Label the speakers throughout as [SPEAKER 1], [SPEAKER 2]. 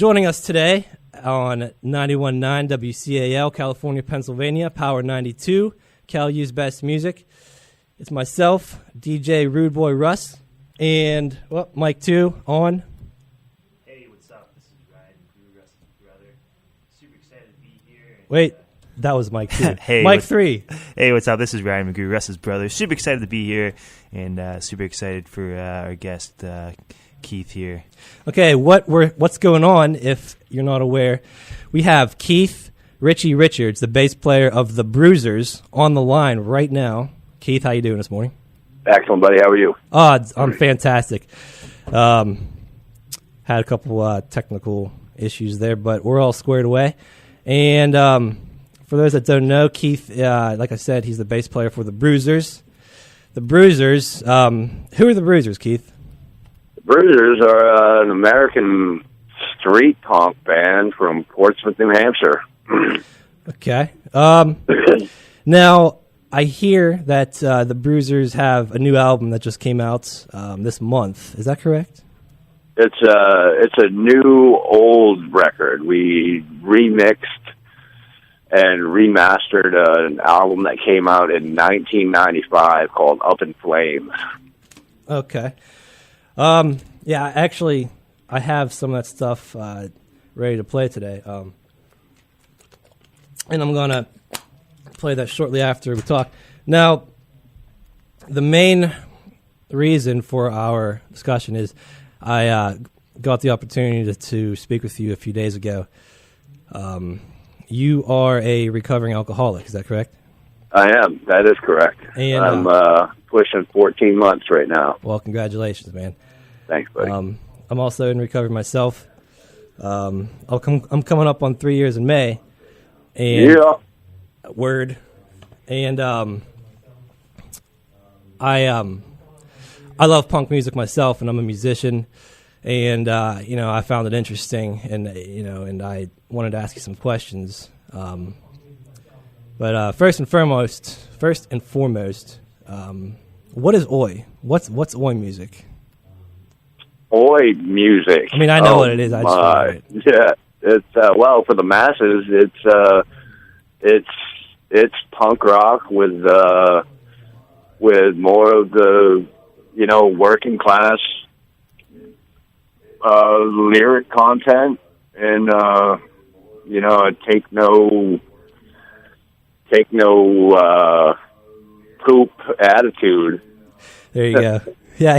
[SPEAKER 1] Joining us today on 91.9 WCAL, California, Pennsylvania, Power 92, CalU's Best Music. It's myself, DJ Rude Boy Russ, and Mike 2 on.
[SPEAKER 2] Hey, what's up? This is Ryan, Russ's brother. Super excited to be here.
[SPEAKER 1] Wait, that was Mike 2.
[SPEAKER 3] Hey,
[SPEAKER 1] Mike 3.
[SPEAKER 3] Hey, what's up? This is Ryan McGrew, Russ's brother. Super excited to be here, and super excited for our guest, Keith, here.
[SPEAKER 1] Okay, what's going on, if you're not aware? We have Keith Ritchie Richards, the bass player of the Bruisers, on the line right now. Keith, how you doing this morning?
[SPEAKER 4] Excellent, buddy. How are you?
[SPEAKER 1] I'm fantastic. Had a couple technical issues there, but we're all squared away. And for those that don't know, Keith, like I said, he's the bass player for the Bruisers. The Bruisers, who are the Bruisers, Keith?
[SPEAKER 4] The Bruisers are an American street punk band from Portsmouth, New Hampshire.
[SPEAKER 1] Okay. Now, I hear that the Bruisers have a new album that just came out this month. Is that correct?
[SPEAKER 4] It's a new old record. We remixed and remastered an album that came out in 1995 called Up in Flames.
[SPEAKER 1] Okay. Yeah, actually, I have some of that stuff ready to play today. And I'm going to play that shortly after we talk. Now, the main reason for our discussion is I got the opportunity to speak with you a few days ago. You are a recovering alcoholic, is that correct?
[SPEAKER 4] I am. That is correct.
[SPEAKER 1] And
[SPEAKER 4] I'm pushing 14 months right now.
[SPEAKER 1] Well, congratulations, man.
[SPEAKER 4] Thanks, buddy.
[SPEAKER 1] I'm also in recovery myself. I'm coming up on 3 years in May. And
[SPEAKER 4] yeah.
[SPEAKER 1] Word. And I love punk music myself, and I'm a musician. And I found it interesting, and and I wanted to ask you some questions. But first and foremost, what is Oi? What's Oi music?
[SPEAKER 4] Oi music.
[SPEAKER 1] I mean, I know what it is. I just know it.
[SPEAKER 4] Yeah, it's for the masses, it's punk rock with more of the working class lyric content, and take no poop attitude.
[SPEAKER 1] There you go. Yeah.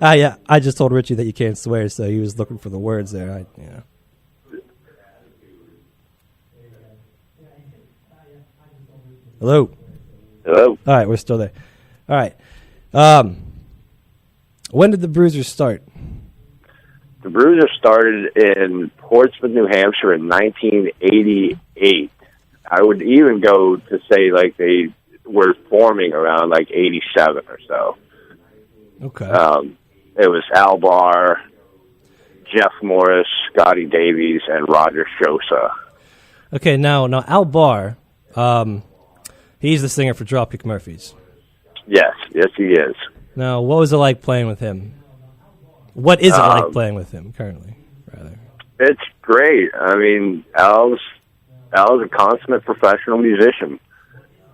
[SPEAKER 1] I just told Richie that you can't swear, so he was looking for the words there. Hello.
[SPEAKER 4] Hello.
[SPEAKER 1] All right, we're still there. All right. When did the Bruisers start?
[SPEAKER 4] The Bruisers started in Portsmouth, New Hampshire in 1988. I would even go to say they were forming around 87 or so.
[SPEAKER 1] Okay.
[SPEAKER 4] It was Al Barr, Jeff Morris, Scotty Davies, and Roger Shosa.
[SPEAKER 1] Okay, now Al Barr, he's the singer for Dropkick Murphys.
[SPEAKER 4] Yes, he is.
[SPEAKER 1] Now, what was it like playing with him? What is it like playing with him currently, rather?
[SPEAKER 4] It's great. I mean, Al's a consummate professional musician.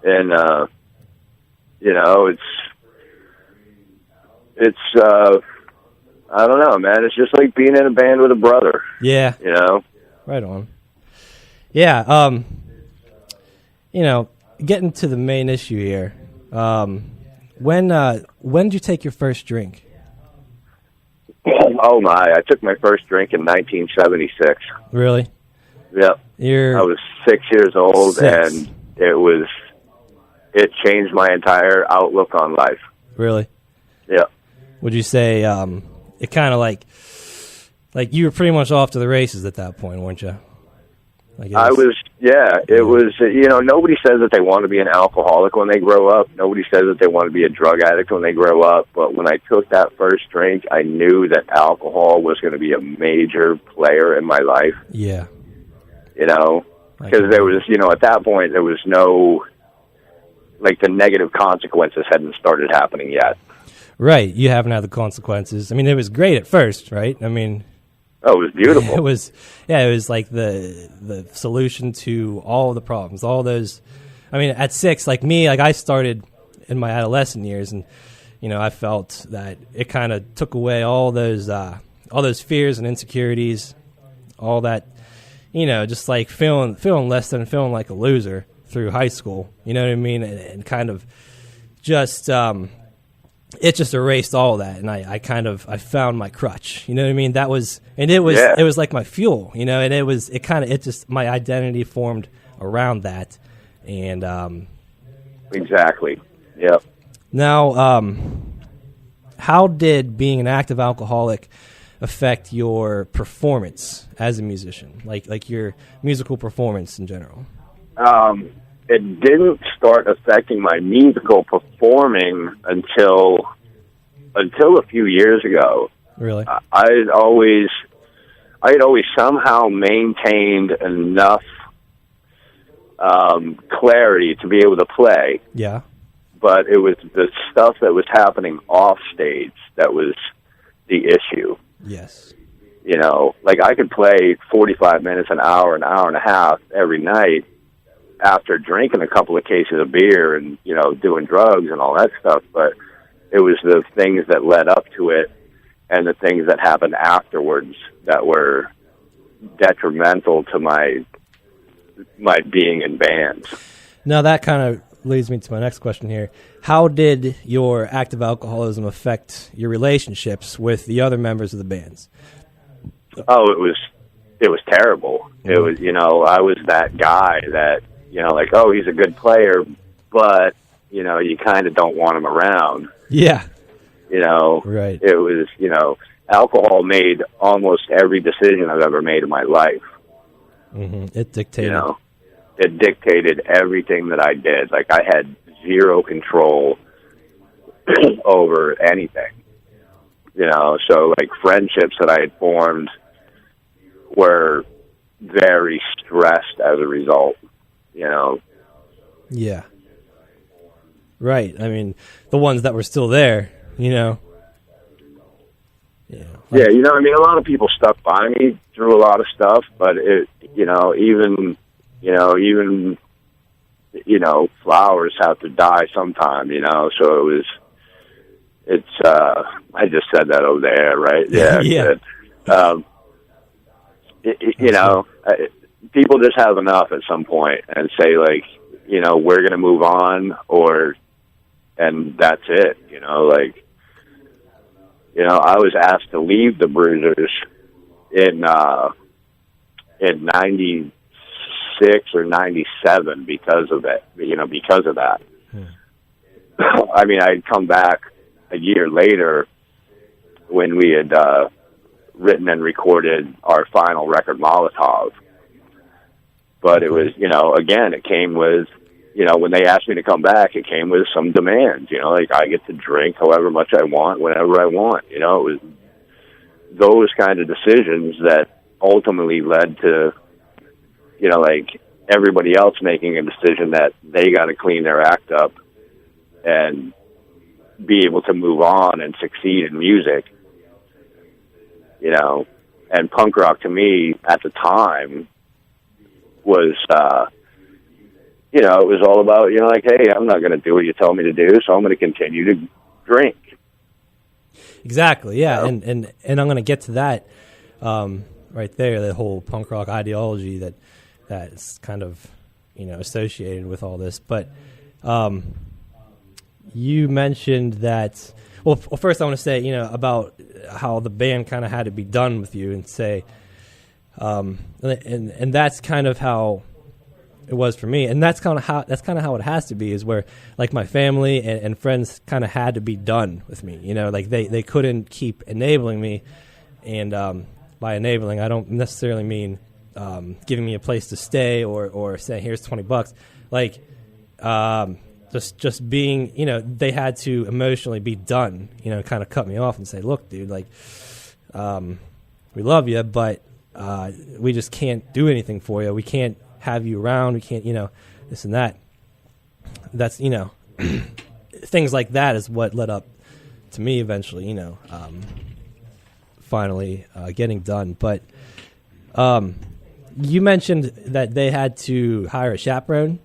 [SPEAKER 4] And, it's I don't know, man. It's just like being in a band with a brother.
[SPEAKER 1] Yeah. Right on. Yeah. Getting to the main issue here. When did you take your first drink?
[SPEAKER 4] Oh my! I took my first drink in 1976.
[SPEAKER 1] Really?
[SPEAKER 4] Yep.
[SPEAKER 1] I
[SPEAKER 4] was 6 years old, and it changed my entire outlook on life.
[SPEAKER 1] Really?
[SPEAKER 4] Yeah.
[SPEAKER 1] Would you say it kind of like you were pretty much off to the races at that point, weren't you? It was, nobody says that they want to be an alcoholic when they grow up. Nobody says that they want to be a drug addict when they grow up. But when I took that first drink, I knew that alcohol was going to be a major player in my life. Yeah.
[SPEAKER 4] Because there was, at that point, there was no, the negative consequences hadn't started happening yet.
[SPEAKER 1] Right. You haven't had the consequences. I mean, it was great at first, right? I mean...
[SPEAKER 4] Oh, it was beautiful.
[SPEAKER 1] It was like the solution to all the problems, all those. I mean, at 6, like me, like I started in my adolescent years, and I felt that it kind of took away all those fears and insecurities, all that, just like feeling less than, feeling like a loser through high school. You know what I mean? And kind of just it just erased all that, and I found my crutch. You know what I mean? It was like my fuel. And my identity formed around that, and
[SPEAKER 4] exactly. Yep.
[SPEAKER 1] Now, how did being an active alcoholic affect your performance as a musician, like your musical performance in general?
[SPEAKER 4] It didn't start affecting my musical performing until a few years ago.
[SPEAKER 1] Really?
[SPEAKER 4] I had always somehow maintained enough clarity to be able to play.
[SPEAKER 1] Yeah.
[SPEAKER 4] But it was the stuff that was happening off stage that was the issue.
[SPEAKER 1] Yes.
[SPEAKER 4] Like I could play 45 minutes, an hour and a half every night after drinking a couple of cases of beer and, doing drugs and all that stuff. But it was the things that led up to it and the things that happened afterwards that were detrimental to my being in bands.
[SPEAKER 1] Now that kind of leads me to my next question here. How did your active alcoholism affect your relationships with the other members of the bands?
[SPEAKER 4] Oh, it was terrible. Mm-hmm. It was, I was that guy that, like, oh, he's a good player, but, you kind of don't want him around.
[SPEAKER 1] Yeah.
[SPEAKER 4] Right. It was, alcohol made almost every decision I've ever made in my life.
[SPEAKER 1] Mm-hmm. It dictated.
[SPEAKER 4] It dictated everything that I did. Like, I had zero control over anything. So, like, friendships that I had formed were very stressed as a result,
[SPEAKER 1] Yeah. Right. I mean, the ones that were still there, Yeah.
[SPEAKER 4] Yeah, a lot of people stuck by me through a lot of stuff, but even flowers have to die sometime, so I just said that over there, right? Yeah.
[SPEAKER 1] Yeah.
[SPEAKER 4] People just have enough at some point and say, like, we're going to move on, and that's it, I was asked to leave the Bruisers in 96 or 97 because of it, because of that. I mean, I'd come back a year later when we had written and recorded our final record, Molotov. But it was, again, it came with, when they asked me to come back, it came with some demands, like I get to drink however much I want, whenever I want. It was those kind of decisions that ultimately led to, like everybody else making a decision that they got to clean their act up and be able to move on and succeed in music, and punk rock to me at the time was, it was all about, like, hey, I'm not going to do what you tell me to do, so I'm going to continue to drink.
[SPEAKER 1] Exactly, yeah, and I'm going to get to that right there, the whole punk rock ideology that's kind of, associated with all this. But you mentioned that, well, first I want to say, about how the band kind of had to be done with you, and say, and that's kind of how it was for me, and that's kind of how it has to be, is where, like, my family and friends kind of had to be done with me, like they couldn't keep enabling me, and by enabling I don't necessarily mean giving me a place to stay or saying here's $20, like just being, they had to emotionally be done, kind of cut me off and say, look, dude, like we love you, but we just can't do anything for you. We can't have you around. We can't, this and that. That's, things like that is what led up to me eventually, finally getting done. But you mentioned that they had to hire a chaperone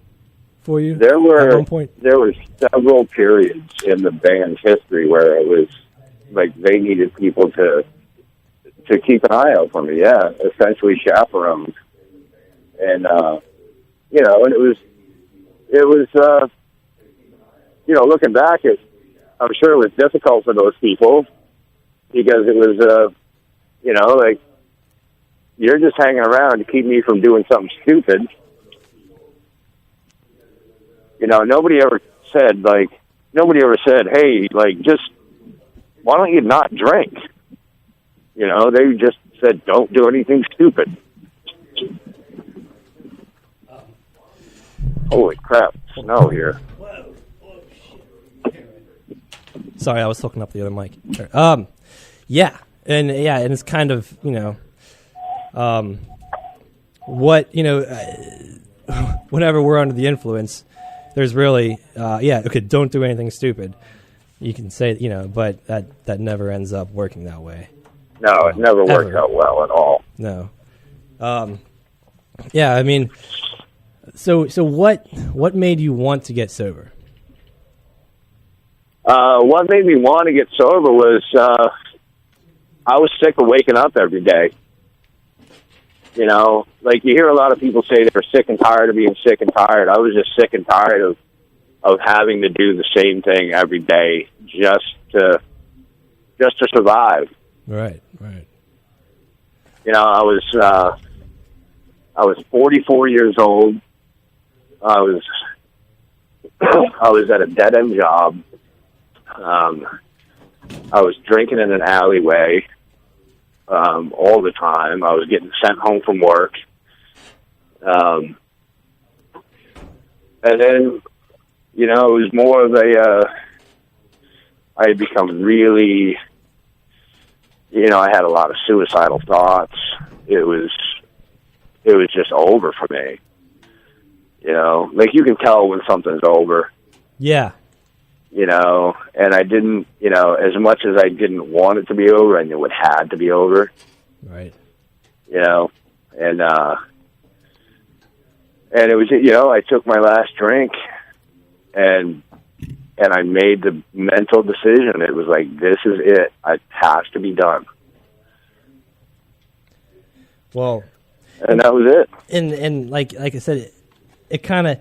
[SPEAKER 1] for you.
[SPEAKER 4] There
[SPEAKER 1] at one point.
[SPEAKER 4] were several periods in the band's history where it was like they needed people to keep an eye out for me. Yeah, essentially chaperones, and and it was looking back, I'm sure it was difficult for those people because it was like you're just hanging around to keep me from doing something stupid. Nobody ever said, hey, like, just, why don't you not drink? They just said, don't do anything stupid. Holy crap, snow here.
[SPEAKER 1] Sorry, I was hooking up the other mic. Yeah, and it's kind of, whenever we're under the influence, there's really, don't do anything stupid. You can say, but that never ends up working that way.
[SPEAKER 4] No, it never worked out well at all.
[SPEAKER 1] No. I mean, so what made you want to get sober?
[SPEAKER 4] What made me want to get sober was I was sick of waking up every day. Like you hear a lot of people say they're sick and tired of being sick and tired. I was just sick and tired of having to do the same thing every day just to survive.
[SPEAKER 1] Right.
[SPEAKER 4] I was 44 years old. I was at a dead end job. I was drinking in an alleyway all the time. I was getting sent home from work. And then, it was more of I had become really, I had a lot of suicidal thoughts. It was just over for me. Like you can tell when something's over.
[SPEAKER 1] Yeah.
[SPEAKER 4] And I didn't, as much as I didn't want it to be over, I knew it had to be over.
[SPEAKER 1] Right.
[SPEAKER 4] And it was, I took my last drink and I made the mental decision. It was like, this is it. It has to be done.
[SPEAKER 1] Well,
[SPEAKER 4] and that was it.
[SPEAKER 1] And like I said, it kind of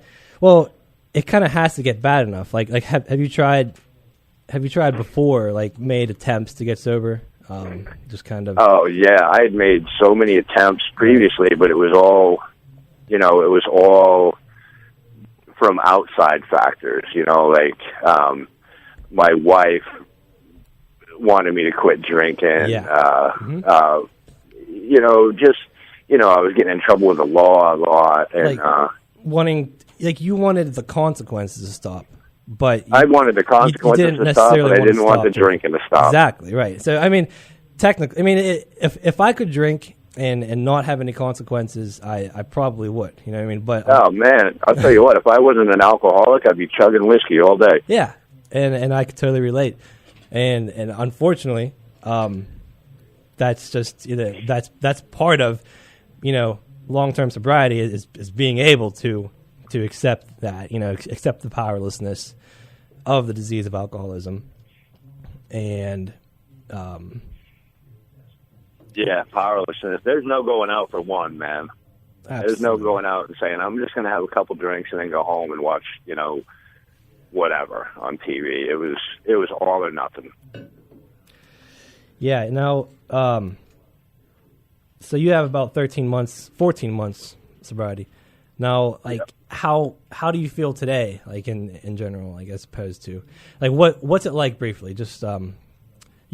[SPEAKER 1] has to get bad enough. Like have you tried before, like made attempts to get sober? Just kind of.
[SPEAKER 4] Oh yeah, I had made so many attempts previously, but it was all, from outside factors. My wife wanted me to quit drinking.
[SPEAKER 1] Yeah.
[SPEAKER 4] I was getting in trouble with the law a lot, and
[SPEAKER 1] you wanted the consequences to stop, but
[SPEAKER 4] I wanted the consequences to stop, but I didn't want the drinking to stop.
[SPEAKER 1] Exactly right. So I mean, technically, if I could drink and not have any consequences, I probably would. You know what I mean? But
[SPEAKER 4] oh man, I'll tell you what, if I wasn't an alcoholic, I'd be chugging whiskey all day.
[SPEAKER 1] Yeah, and I could totally relate. And unfortunately, that's just that's part of long-term sobriety is being able to accept that, accept the powerlessness of the disease of alcoholism. And
[SPEAKER 4] powerlessness. There's no going out for one, man.
[SPEAKER 1] Absolutely.
[SPEAKER 4] There's no going out and saying, I'm just going to have a couple drinks and then go home and watch, whatever on TV. It was all or nothing.
[SPEAKER 1] Yeah. Now, so you have about 14 months sobriety. Now, how do you feel today, like in general, like as opposed to, like what's it like briefly? Just you don't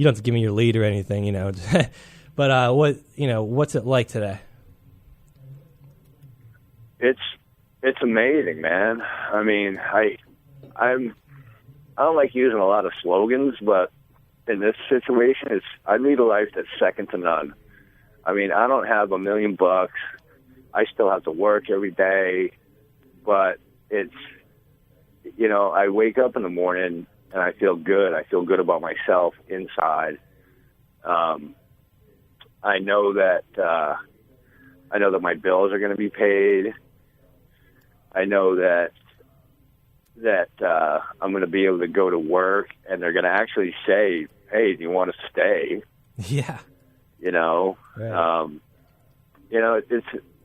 [SPEAKER 1] have to give me your lead or anything, but what's it like today?
[SPEAKER 4] It's amazing, man. I mean, I don't like using a lot of slogans, but in this situation, I lead a life that's second to none. I mean, I don't have $1 million. I still have to work every day, but it's, I wake up in the morning and I feel good. I feel good about myself inside. I know that my bills are going to be paid. I know that I'm going to be able to go to work, and they're going to actually say, "Hey, do you want to stay?"
[SPEAKER 1] Yeah.
[SPEAKER 4] You know,
[SPEAKER 1] right.
[SPEAKER 4] You know,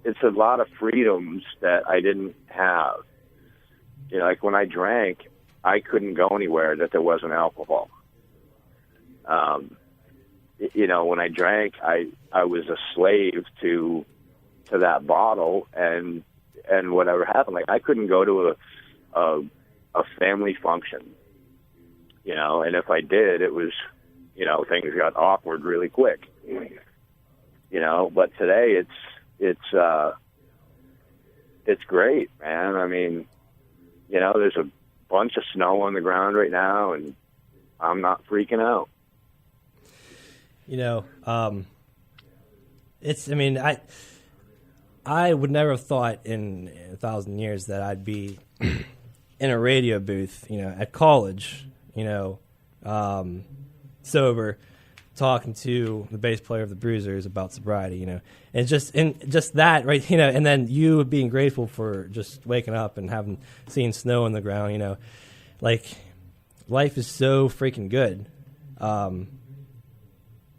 [SPEAKER 4] it's a lot of freedoms that I didn't have. You know, like when I drank, I couldn't go anywhere that there wasn't alcohol. You know, when I drank, I was a slave to that bottle, and whatever happened, like I couldn't go to a family function. You know, and if I did, it was, you know, things got awkward really quick. You know, but today it's great, man. I mean, you know, there's a bunch of snow on the ground right now, and I'm not freaking out.
[SPEAKER 1] You know, I mean, I would never have thought in 1,000 years that I'd be in a radio booth, you know, at college, you know, sober, talking to the bass player of the Bruisers about sobriety, you know, and just that, right, you know, and then you being grateful for just waking up and seen snow on the ground, you know, like life is so freaking good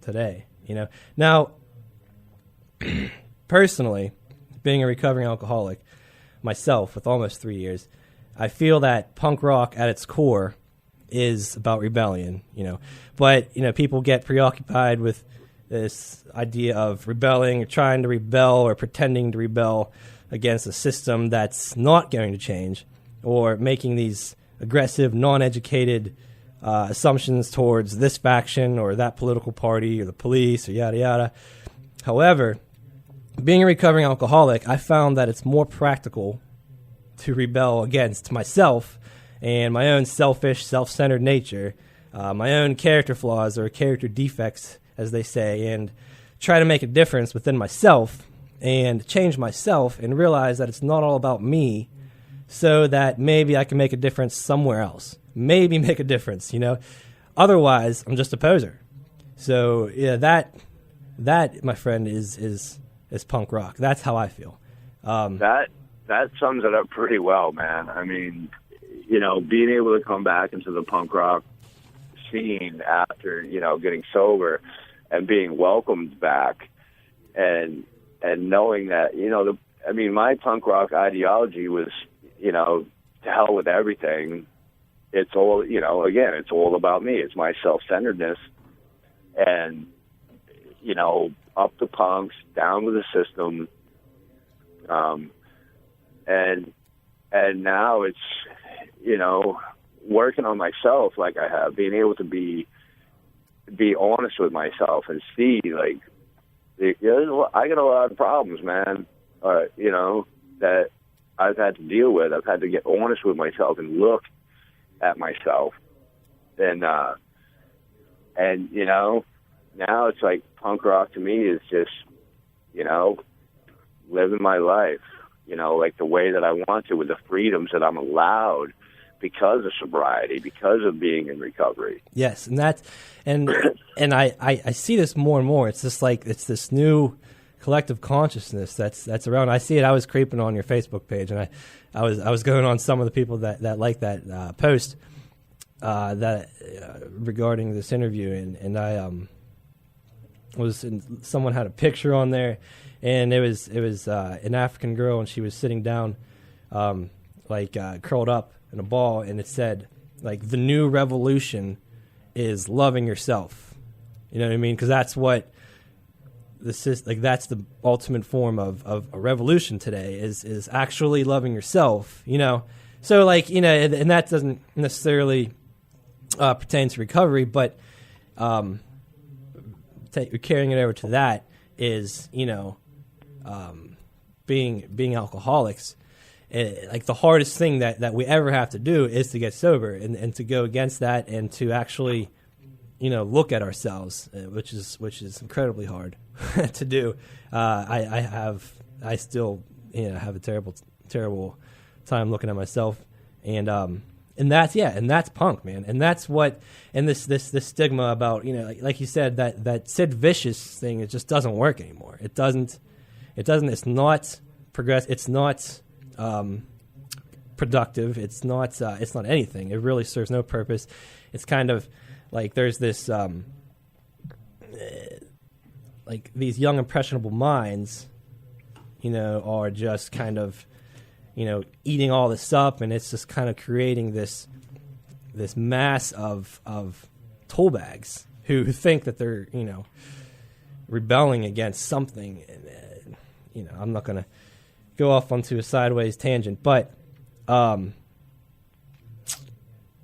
[SPEAKER 1] today, you know. Now, personally, being a recovering alcoholic myself with almost 3 years, I feel that punk rock at its core is about rebellion, you know. But, you know, people get preoccupied with this idea of rebelling or trying to rebel or pretending to rebel against a system that's not going to change, or making these aggressive, non-educated assumptions towards this faction or that political party or the police or yada yada. However, being a recovering alcoholic, I found that it's more practical to rebel against myself and my own selfish, self-centered nature, my own character flaws or character defects, as they say, and try to make a difference within myself and change myself and realize that it's not all about me, so that maybe I can make a difference somewhere else. Maybe make a difference, you know. Otherwise, I'm just a poser. So, yeah, that, my friend, is punk rock. That's how I feel.
[SPEAKER 4] That sums it up pretty well, man. I mean, you know, being able to come back into the punk rock scene after, you know, getting sober and being welcomed back, and knowing that, you know, my punk rock ideology was, you know, to hell with everything. It's all, you know, again, it's all about me. It's my self-centeredness, and, you know, up the punks, down with the system. And now it's, you know, working on myself like I have, being able to be honest with myself and see, like, I got a lot of problems, man, you know, that I've had to deal with. I've had to get honest with myself and look at myself. And you know, now it's like punk rock to me is just, you know, living my life, you know, like the way that I want to, with the freedoms that I'm allowed because of sobriety, because of being in recovery.
[SPEAKER 1] Yes, and I see this more and more. It's just like it's this new collective consciousness that's around. I see it. I was creeping on your Facebook page, and I was going on some of the people that like that post regarding this interview, and I someone had a picture on there, and it was an African girl, and she was sitting down, curled up in a ball, and it said, like, the new revolution is loving yourself. You know what I mean? Because that's what that's the ultimate form of a revolution today is actually loving yourself. You know, so like, you know, and that doesn't necessarily pertain to recovery, but carrying it over to that is, you know, being alcoholics. Like the hardest thing that we ever have to do is to get sober and to go against that and to actually, you know, look at ourselves, which is incredibly hard to do. I still, you know, have a terrible time looking at myself, and And that's punk, man. And that's what, and this stigma about, like you said, that Sid Vicious thing, it just doesn't work anymore. It's not it's not productive. It's not anything. It really serves no purpose. It's kind of like there's this, like these young impressionable minds, are just kind of, eating all this up, and it's just kind of creating this mass of tool bags who think that they're, rebelling against something. And, I'm not going to go off onto a sideways tangent, but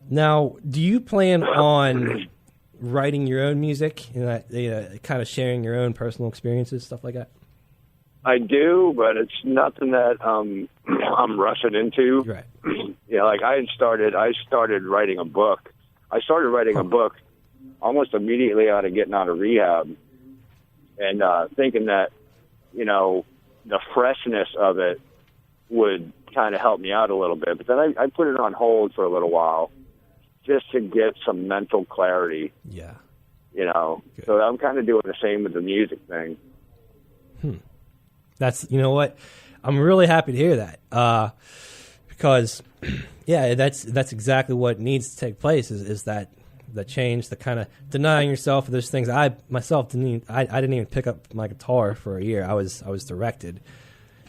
[SPEAKER 1] now, do you plan on writing your own music, kind of sharing your own personal experiences, stuff like that?
[SPEAKER 4] I do, but it's nothing that I'm rushing into.
[SPEAKER 1] Right.
[SPEAKER 4] Like I started writing a book. I started writing a book almost immediately out of getting out of rehab, and thinking that, the freshness of it would kind of help me out a little bit. But then I put it on hold for a little while just to get some mental clarity.
[SPEAKER 1] Yeah.
[SPEAKER 4] Good. So I'm kind of doing the same with the music thing.
[SPEAKER 1] That's, what, I'm really happy to hear that, because, that's exactly what needs to take place is that the change, the kind of denying yourself of those things. I myself didn't even pick up my guitar for a year. I was directed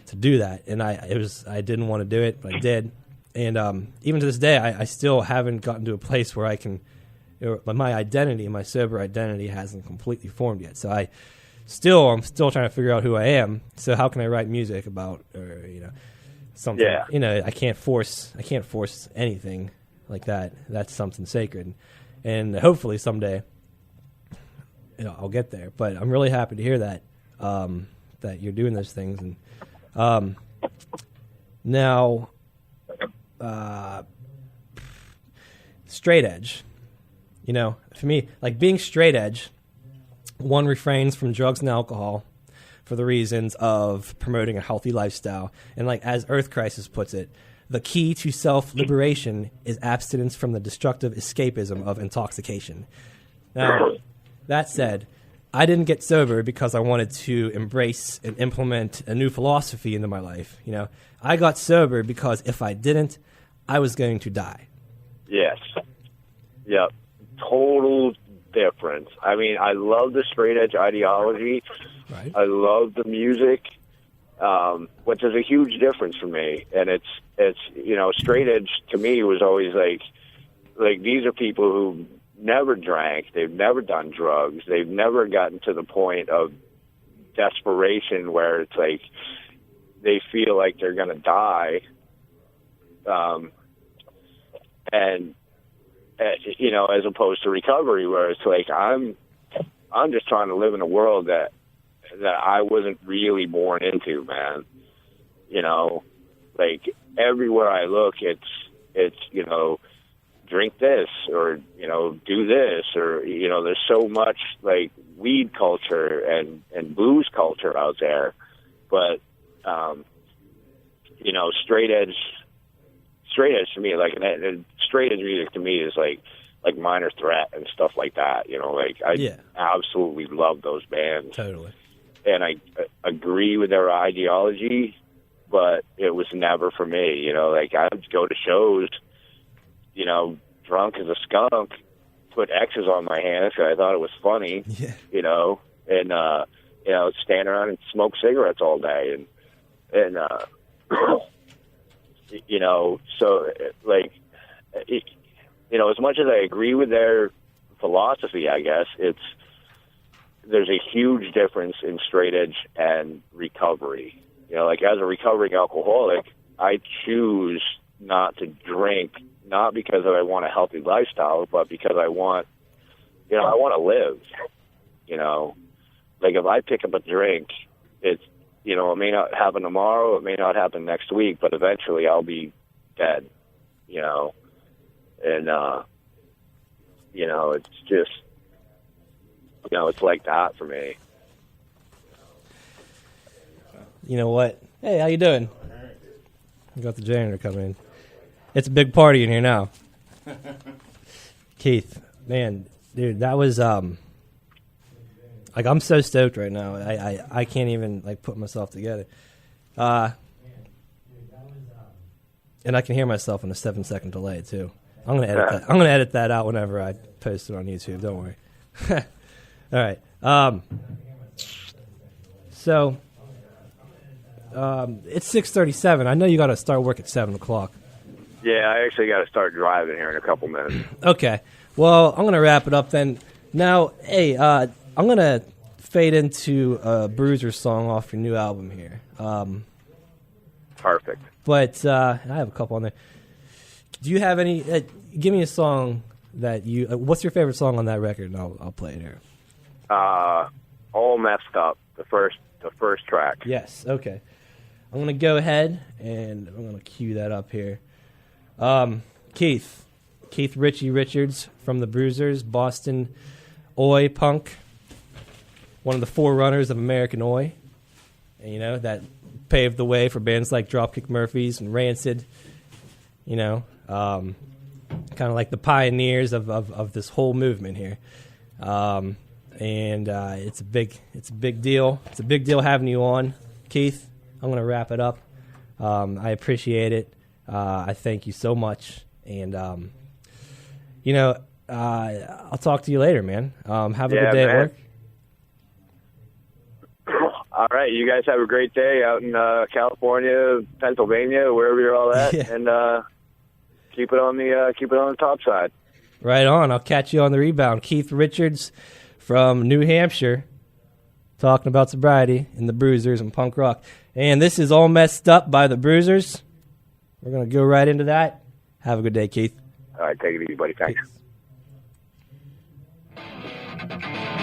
[SPEAKER 1] to do that, and I didn't want to do it, but I did, and even to this day, I still haven't gotten to a place where I can, my identity, my sober identity, hasn't completely formed yet. So I'm still trying to figure out who I am. So how can I write music about, something? Yeah. I can't force anything like that. That's something sacred, and hopefully someday, I'll get there. But I'm really happy to hear that that you're doing those things. And now, straight edge. For me, like being straight edge, one refrains from drugs and alcohol for the reasons of promoting a healthy lifestyle. And like as Earth Crisis puts it, the key to self-liberation is abstinence from the destructive escapism of intoxication. Now, that said, I didn't get sober because I wanted to embrace and implement a new philosophy into my life. I got sober because if I didn't, I was going to die. Yes.
[SPEAKER 4] Yep. Total difference. I mean, I love the straight edge ideology.
[SPEAKER 1] Right.
[SPEAKER 4] I love the music, which is a huge difference for me. And it's straight edge to me was always like these are people who never drank, they've never done drugs, they've never gotten to the point of desperation where it's like they feel like they're going to die. As opposed to recovery, where it's like I'm just trying to live in a world that I wasn't really born into, man. Like everywhere I look, it's drink this or do this or there's so much like weed culture and booze culture out there, but straight edge to me, like straight edge music to me is like Minor Threat and stuff like that. I absolutely love those bands.
[SPEAKER 1] Totally.
[SPEAKER 4] And I agree with their ideology, but it was never for me. I would go to shows, drunk as a skunk, put X's on my hands because I thought it was funny.
[SPEAKER 1] Yeah.
[SPEAKER 4] And stand around and smoke cigarettes all day, and so like. As much as I agree with their philosophy, I guess there's a huge difference in straight edge and recovery. As a recovering alcoholic, I choose not to drink, not because I want a healthy lifestyle, but because I want to live. If I pick up a drink, it may not happen tomorrow, it may not happen next week, but eventually I'll be dead. And, it's just, it's like that for me.
[SPEAKER 1] You know what? Hey, how you doing? I got the janitor coming in. It's a big party in here now. Keith, man, dude, that was like, I'm so stoked right now. I can't even like put myself together. And I can hear myself in a 7-second delay too. I'm gonna edit that. I'm gonna edit that out whenever I post it on YouTube. Don't worry. All right. So it's 6:37. I know you got to start work at 7 o'clock.
[SPEAKER 4] Yeah, I actually got to start driving here in a couple minutes.
[SPEAKER 1] Okay. Well, I'm gonna wrap it up then. Now, hey, I'm gonna fade into a Bruisers song off your new album here.
[SPEAKER 4] Perfect.
[SPEAKER 1] But I have a couple on there. Do you have any? Give me a song that you. What's your favorite song on that record? And I'll play it here.
[SPEAKER 4] All Messed Up, the first track.
[SPEAKER 1] Yes. Okay. I'm gonna go ahead and I'm gonna cue that up here. Keith Ritchie Richards from the Bruisers, Boston Oi punk, one of the forerunners of American Oi, and, you know, that paved the way for bands like Dropkick Murphys and Rancid. You know, kind of like the pioneers of this whole movement here. And it's a big deal. It's a big deal having you on, Keith. I'm going to wrap it up. I appreciate it. I thank you so much. And, you know, I'll talk to you later, man. Have a good day, man, at work.
[SPEAKER 4] All right. You guys have a great day out in California, Pennsylvania, wherever you're all at. Yeah. And keep it on the top side.
[SPEAKER 1] Right on. I'll catch you on the rebound. Keith Richards from New Hampshire, talking about sobriety and the Bruisers and punk rock. And this is All Messed Up by the Bruisers. We're going to go right into that. Have a good day, Keith.
[SPEAKER 4] All right, take it easy, buddy. Thanks.
[SPEAKER 1] Peace.